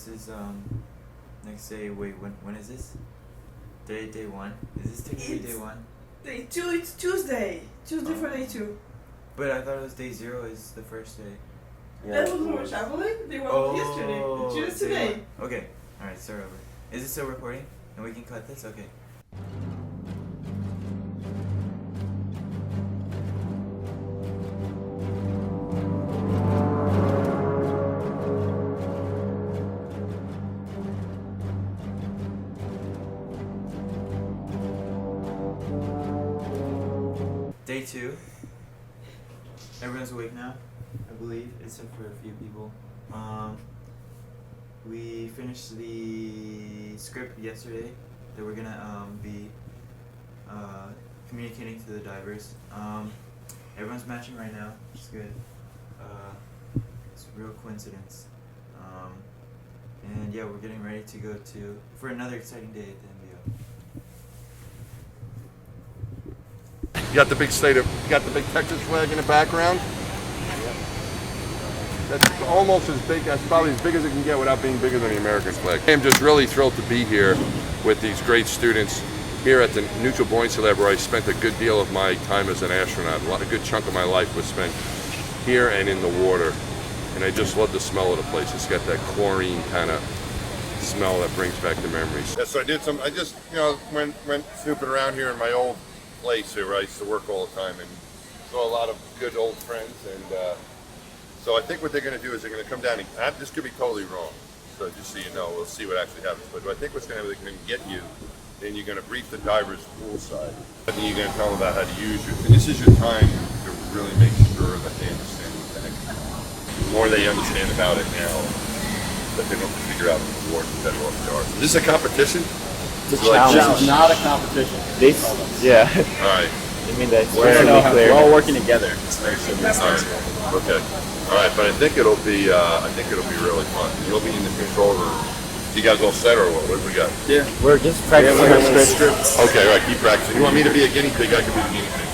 is next day. Wait, when is this? Day 1. Is this technically day 1? Day 2. It's Tuesday. Tuesday for day 2. But I thought it was day 0 is the first day. Yeah, that was when we were traveling. Day 1 was yesterday. It's today. Okay. All right. Start over. Is it still recording? And we can cut this. Okay. Day 2. Everyone's awake now, I believe, except for a few people. We finished the script yesterday that we're gonna be communicating to the divers. Everyone's matching right now, which is good. It's a real coincidence. And yeah, we're getting ready to go for another exciting day at the MBO. You got the big Texas flag in the background. That's almost as big. That's probably as big as it can get without being bigger than the American flag. I'm just really thrilled to be here with these great students here at the Neutral Buoyancy Lab, where I spent a good deal of my time as an astronaut. A good chunk of my life was spent here and in the water, and I just love the smell of the place. It's got that chlorine kind of smell that brings back the memories. Yeah, so I just went snooping around here in my old place here where I used to work all the time, and saw a lot of good old friends. And so I think what they're going to do is they're going to come down and this could be totally wrong, so just so you know, we'll see what actually happens. But I think what's going to happen, they're going to get you, then you're going to brief the divers poolside, and then you're going to tell them about how to use it. And this is your time to really make sure that they understand what the heck. The more they understand about it now, that they don't figure out the more better off they are. Is this a competition? It's a challenge. This is not a competition. Yeah. All right. I mean, we're all working together. All right. Okay. All right, but I think it'll be really fun. You'll be in the control room. You guys all set or what? What do we got? Yeah. We're just practicing our scripts. Okay. All right. Keep practicing. You want me to be a guinea pig? I can be the guinea pig.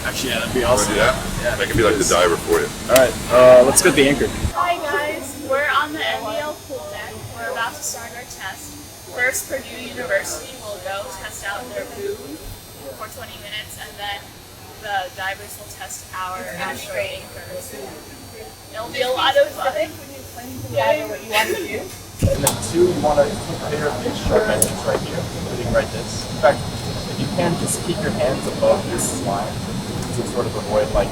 Actually, yeah, that'd be awesome. Want to do that? Yeah. I can be like the diver for you. All right. Let's get the anchor. Hi guys. We're on the NBL pool deck. We're about to start our test. First, Purdue University will go test out their boom for 20 minutes, and then the divers will test our Asteroid anchors. It'll be a lot of fun. When you explain to the diver what you want to do. And then 2, you want to clear these sharp edges right here, including right this. In fact, if you can, just keep your hands above this line to sort of avoid cutting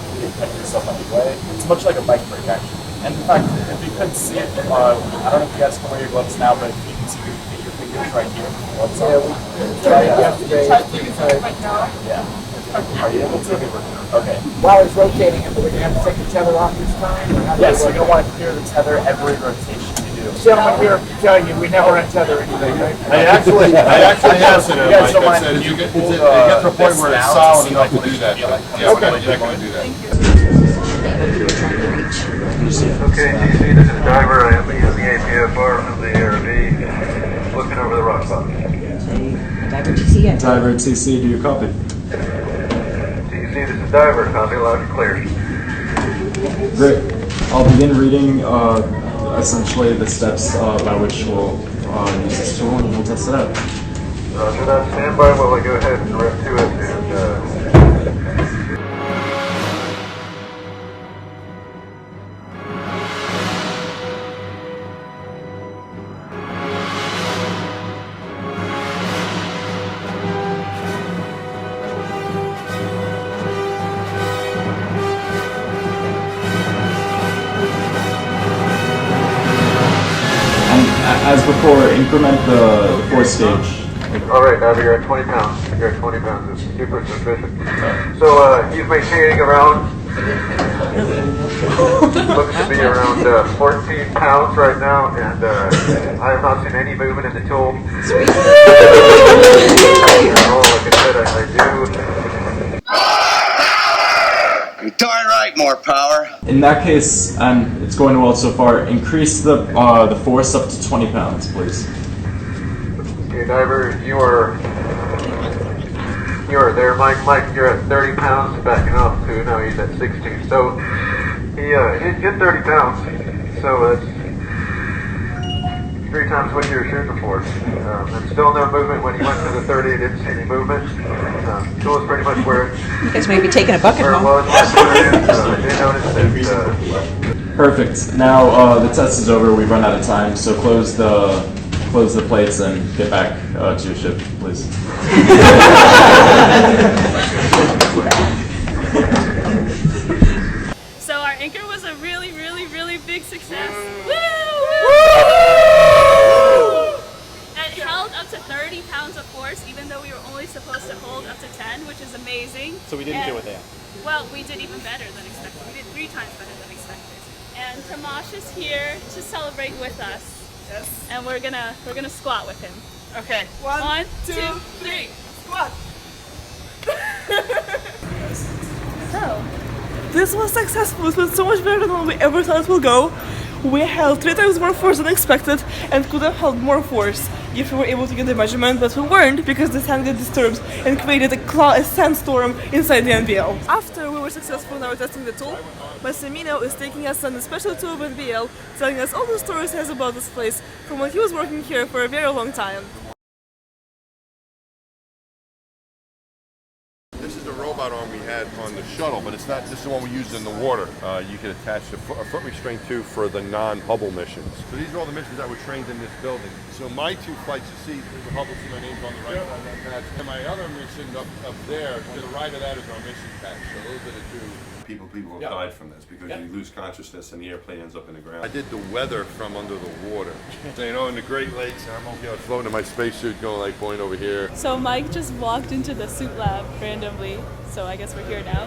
yourself anyway. It's much like a bike brake, actually. And in fact, if you could see it, I don't know if you guys can wear your gloves now, but you can see your fingers right here. Yeah. Are you able to? Okay. While it's rotating it, but we're going to have to take the tether off this time? Yes, you're going to want to clear the tether every rotation you do. Gentlemen here tell you we never untether anything, right? I actually asked him, Mike, I said, you get to a point where it's solid enough to do that. Yeah, okay. You're not going to do that. Okay, GC, this is Diver. I am the APFR of the ARV, looking over the rock bottom. Diver at CC, do you copy? GC, this is Diver. Copy loud and clear. Great. I'll begin reading essentially the steps by which we'll use this tool and we'll test it out. Roger that. Stand by while I go ahead and rep to it and As before, increment the force stage. Alright, now you're at 20 pounds. You're at 20 pounds. It's super sufficient. So he's maintaining around, looks to be around 14 pounds right now, and I have not seen any movement in the tool. Like I said, I do. You're darn right, more power. In that case, and it's going well so far, increase the force up to 20 pounds, please. Okay, diver, you are there, Mike. Mike, you're at 30 pounds, backing off to now he's at 16. So he did get 30 pounds. So that's 3 times what you were shooting for. And still no movement when you went to the 30. Didn't see any movement. Tool is pretty much where You guys may be taking a bucket it home. was. I did notice that. Perfect. Now the test is over. We've run out of time, so close the plates and get back to your ship, please. So our anchor was a really, really, really big success. Woo! It held up to 30 pounds of force, even though we were only supposed to hold up to 10, which is amazing. So we didn't do what they had. Well, we did even better than expected. We did 3 times better than expected. And Tomasz is here to celebrate with us. Yes. And we're gonna squat with him. Okay. 1, 2, 3. Squat. So, This was successful. It went so much better than we ever thought it would go. We held 3 times more force than expected and could have held more force if we were able to get the measurement, but we weren't because the sand got disturbed and created a sandstorm inside the NBL. After we were successful in our testing the tool, Massimino is taking us on a special tour with BL, telling us all the stories he has about this place from when he was working here for a very long time. This is the robot arm we had on the shuttle, but it's not. This is the one we used in the water. You can attach a foot restraint to for the non-Hubble missions. So these are all the missions that were trained in this building. So my 2 flights, you see, there's the Hubble, see my name's on the right side of that patch. And my other mission up there, to the right of that is our mission patch. So those are the 2. People have died from this because you lose consciousness and the airplane ends up in the ground. I did the weather from under the water. So, you know, in the Great Lakes, I'm floating in my spacesuit going like point over here. so Mike just walked into the suit lab randomly. So I guess we're here now.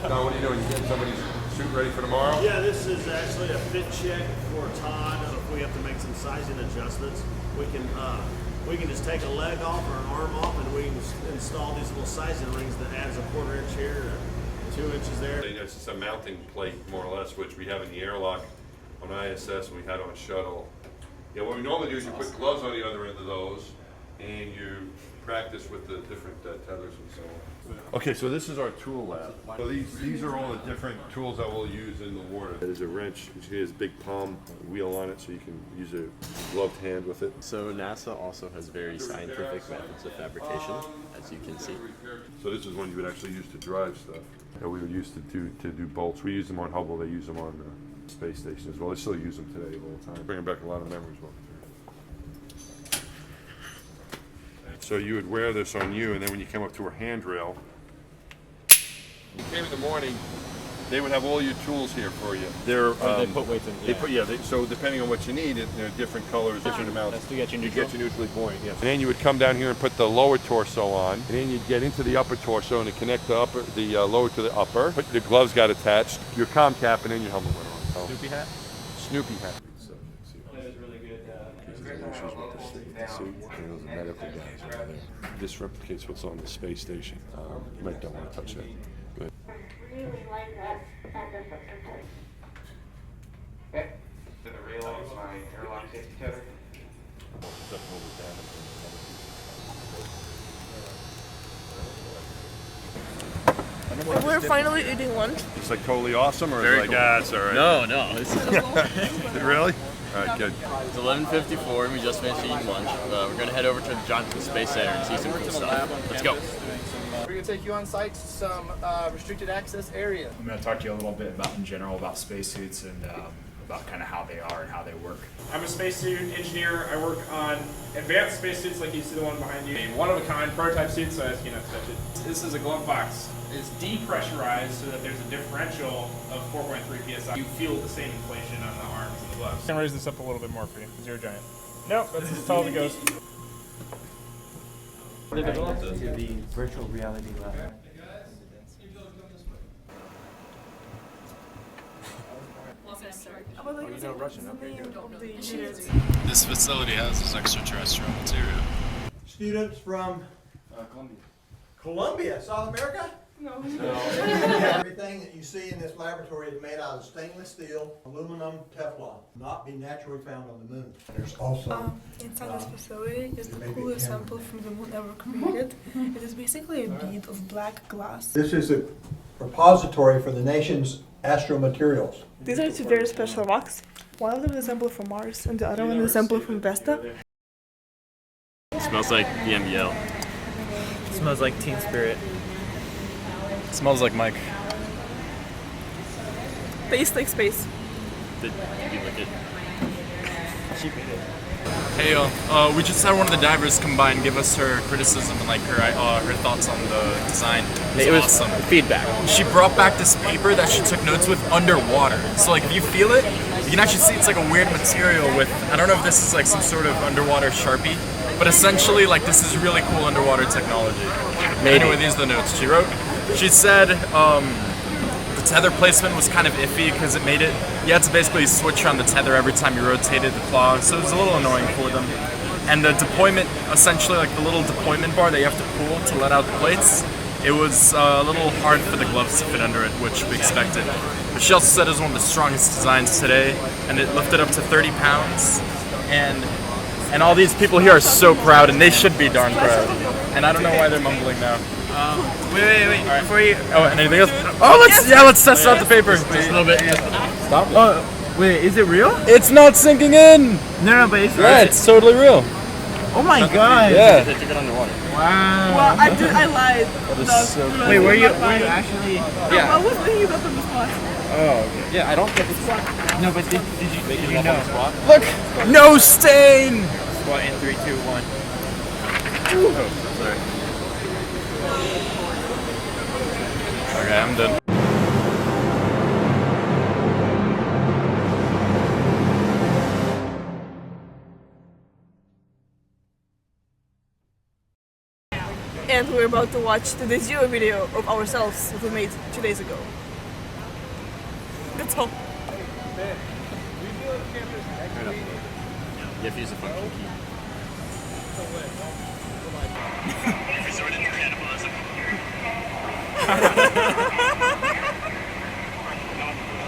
Don, what are you doing? You getting somebody's suit ready for tomorrow? Yeah, this is actually a fit check for Todd. If we have to make some sizing adjustments, we can just take a leg off or an arm off, and we can install these little sizing rings that adds a 1/4 inch here, 2 inches there. It's just a mounting plate, more or less, which we have in the airlock on ISS and we had on shuttle. Yeah, what we normally do is you put gloves on the other end of those and you practice with the different tethers and so on. Okay, so this is our tool lab. So these are all the different tools that we'll use in the water. There's a wrench, which has a big palm wheel on it, so you can use a gloved hand with it. So NASA also has very scientific methods of fabrication, as you can see. So this is one you would actually use to drive stuff that we would use to do bolts. We use them on Hubble, they use them on the space station as well. They still use them today all the time. Bringing back a lot of memories. So you would wear this on you, and then when you came up to a handrail, you came in the morning, they would have all your tools here for you. They're They put weights in. They put so depending on what you need, they're different colors, different amounts. That's to get you To neutral. get you neutrally buoyant, yes. And then you would come down here and put the lower torso on, and then you'd get into the upper torso and to connect the lower to the upper. But the gloves got attached, your comm cap, and then your helmet went on. Snoopy hat? Snoopy hat. This replicates what's on the space station. You might don't want to touch that. Go ahead. The rail is my airlock safety tether. We're finally eating lunch. It's like totally awesome, or is it like, it's all right? No. This is Really? All right, good. It's 11:54 and we just finished eating lunch. We're going to head over to the Johnson Space Center and see some cool stuff. Let's go. We're going to take you on site to some restricted access area. I'm going to talk to you a little bit about, in general, about spacesuits and about kind of how they are and how they work. I'm a spacesuit engineer. I work on advanced spacesuits like you see the one behind you. A one-of-a-kind prototype suit, so I ask you not to touch it. This is a glove box. It's depressurized so that there's a differential of 4.3 psi. You feel the same inflation on the arms and the gloves. I can raise this up a little bit more for you, because you're a giant. Nope, that's as tall as it goes. To the virtual reality lab. This facility houses extraterrestrial material. Students from Colombia, South America? No. Everything that you see in this laboratory is made out of stainless steel, aluminum, Teflon, not be naturally found on the moon. There's also Inside this facility is the coolest sample from the moon ever created. It is basically a bead of black glass. This is a repository for the nation's astromaterials. These are 2 very special rocks. One of them is a sample from Mars, and the other one is a sample from Vesta. Smells like the MBL. Smells like Teen Spirit. Smells like Mike. Tastes like space. Did you lick it? Hey, we just had one of the divers come by and give us her criticism and like her thoughts on the design. It was awesome. Feedback. She brought back this paper that she took notes with underwater. So like if you feel it, you can actually see it's like a weird material with, I don't know if this is like some sort of underwater Sharpie, but essentially like this is really cool underwater technology. Maybe. Anyway, these are the notes she wrote. She said the tether placement was kind of iffy because it made it, you had to basically switch around the tether every time you rotated the claw, so it was a little annoying for them. And the deployment, essentially like the little deployment bar that you have to pull to let out the plates, it was a little hard for the gloves to fit under it, which we expected. But she also said it was one of the strongest designs today, and it lifted up to 30 pounds. And all these people here are so proud, and they should be darn proud. And I don't know why they're mumbling now. Wait. Right. Before you. Oh, and anything else? Oh, let's test out the paper. Just a little bit. Stop. Oh, wait, is it real? It's not sinking in. No, but it's Yeah, it's totally real. Oh my god. Yeah. They took it underwater. Wow. Well, I lied. Wait, were you actually? Yeah. I was making it up on the spot. Oh, okay. Yeah, I don't think it's. No, but did you know? Look, no stain. Squat in 3, 2, 1. Oh, sorry. Okay, I'm done. And we're about to watch the zero video of ourselves that we made 2 days ago. That's all. You have to use a function key. Resorted to cannibalism.